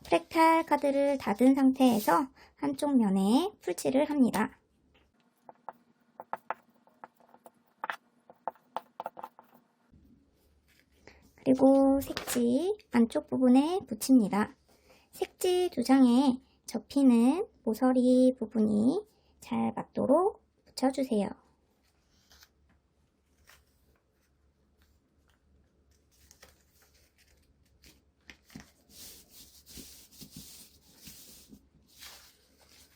프랙탈 카드를 닫은 상태에서 한쪽 면에 풀칠을 합니다. 그리고 색지 안쪽 부분에 붙입니다. 색지 2장에 접히는 모서리 부분이 잘 맞도록 붙여주세요.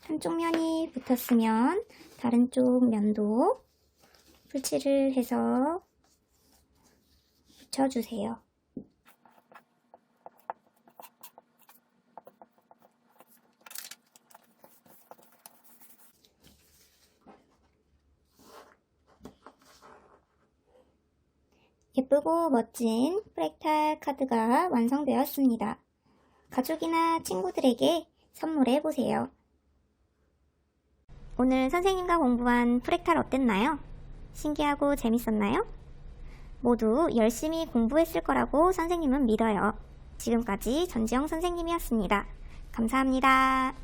한쪽 면이 붙었으면 다른 쪽 면도 풀칠을 해서 붙여주세요. 예쁘고 멋진 프랙탈 카드가 완성되었습니다. 가족이나 친구들에게 선물해보세요. 오늘 선생님과 공부한 프랙탈 어땠나요? 신기하고 재밌었나요? 모두 열심히 공부했을 거라고 선생님은 믿어요. 지금까지 전지영 선생님이었습니다. 감사합니다.